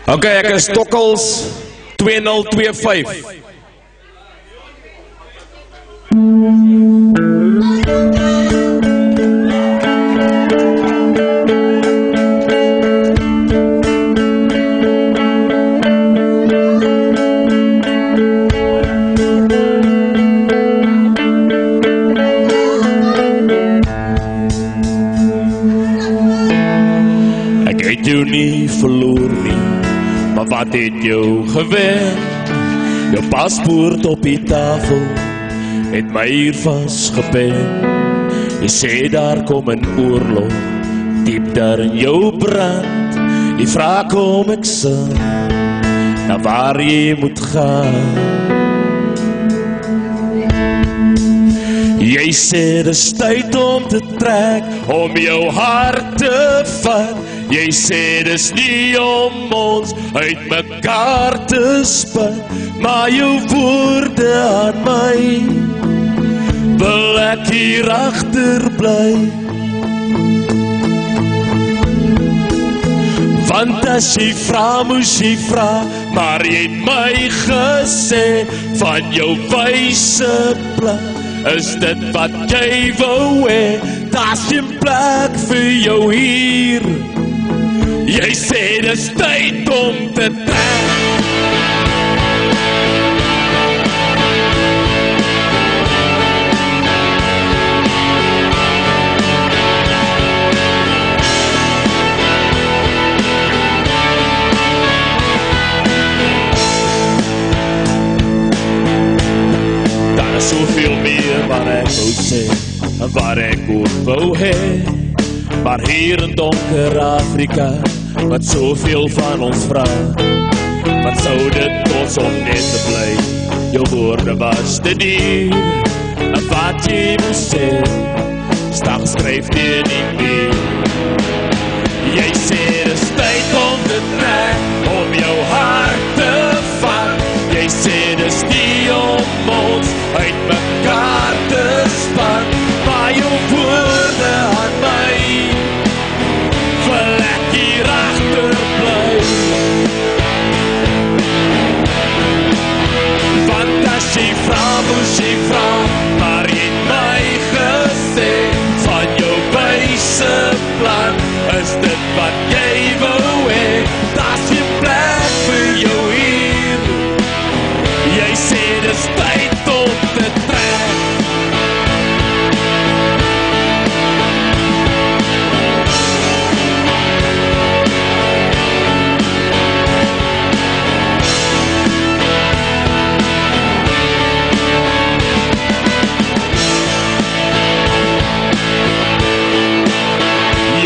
Okay, ek is Tokkels 2025. Ek het jou nie verloor nie, maar wat het jou gewen? Jou paspoort op die tafel het my hier vastgepen. Jy sê daar kom 'n oorlog, diep daar in jou brand. Jy vraag kom ek sal, na waar jy moet gaan. Jy sê dis tyd om te trek, om jou hart te vat. Jy sê dis nie om ons uit mekaar te spat, maar jou woorde aan my wil ek hier agter bly. Want as jy vra, moes jy vra, maar jy het my gesê van jou wyse plat. Is dit wat jy wou hê? Daar's geen plek vir jou hier. Jy sê dis tyd om te trek. Daar is soveel meer wat ek wou sê en wat ek ook wou hê, maar hier in donker Afrika wat soveel van ons vraag, wat sou dit ons om net te bly? Jou woorde was te dier, en wat jy moes sê, staan geskryf hier nie meer. Jy sê dis tyd om te trek, om jou hart te vat. Jy sê dis nie om ons uit mekaar te spat, maar jou woorde aan my wil ek hier agter bly. Want as jy vra, moes jy vra, maar jy het my gesê van jou wyse plan. Is dit wat jy wou hê? Daar's geen plek vir jou hier. Jy sê dis tyd om te trek.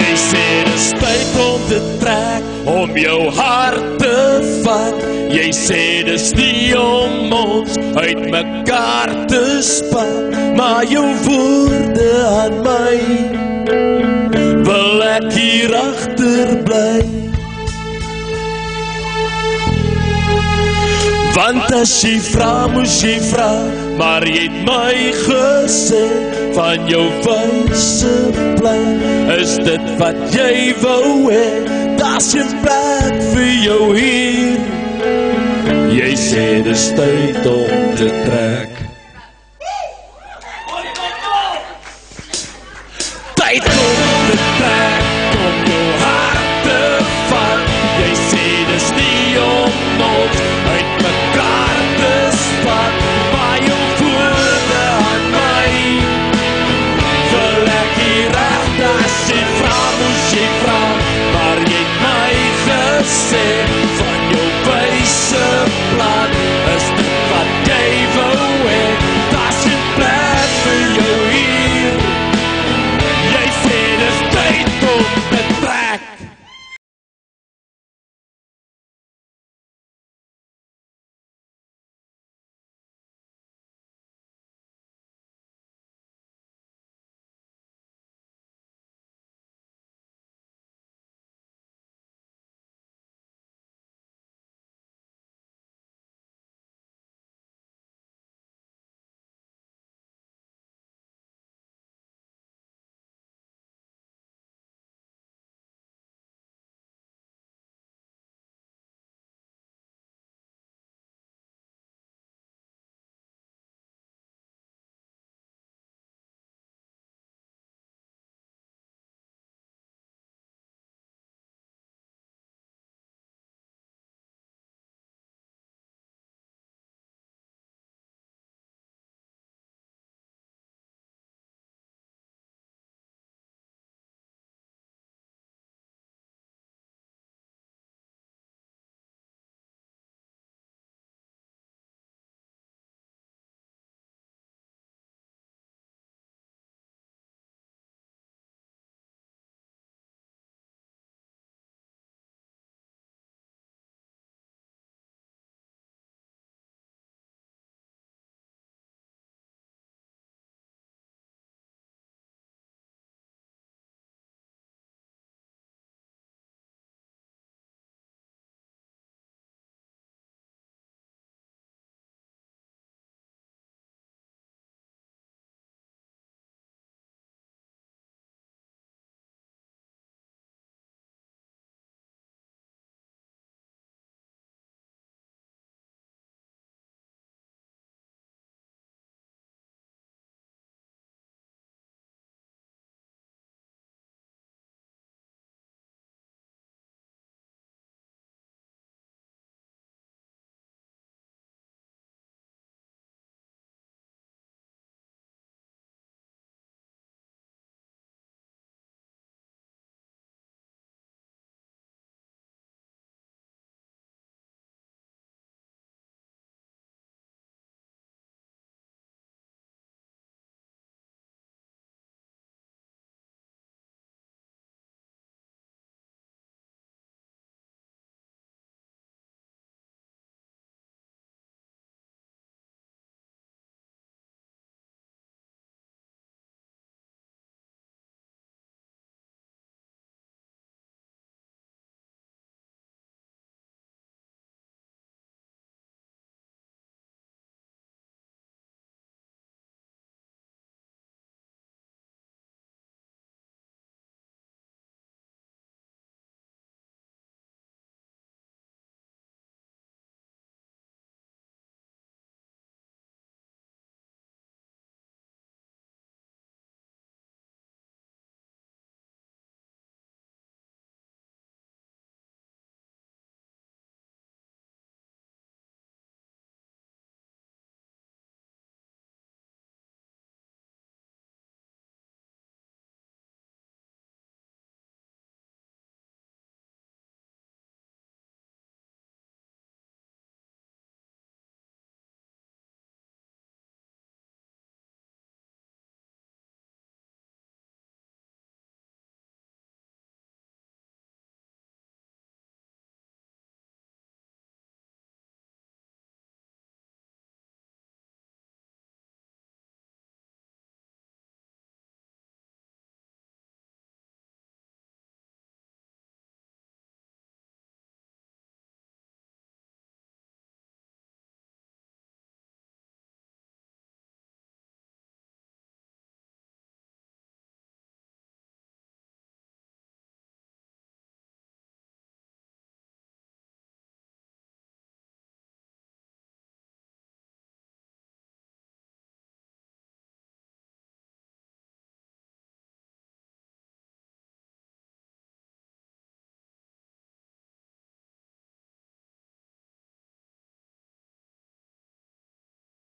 Jy sê dis tyd om te trek, om jou hart te vat. Jy sê dis nie om ons uit mekaar te spat, maar jou woorde aan my wil ek hier agter bly. Want as jy vra, moes jy vra, maar jy het my gesê van jou wyse plan. Is dit wat jy wou hê? Daar's geen plek vir jou hier. Jy sê dis tyd om te trek. Tyd om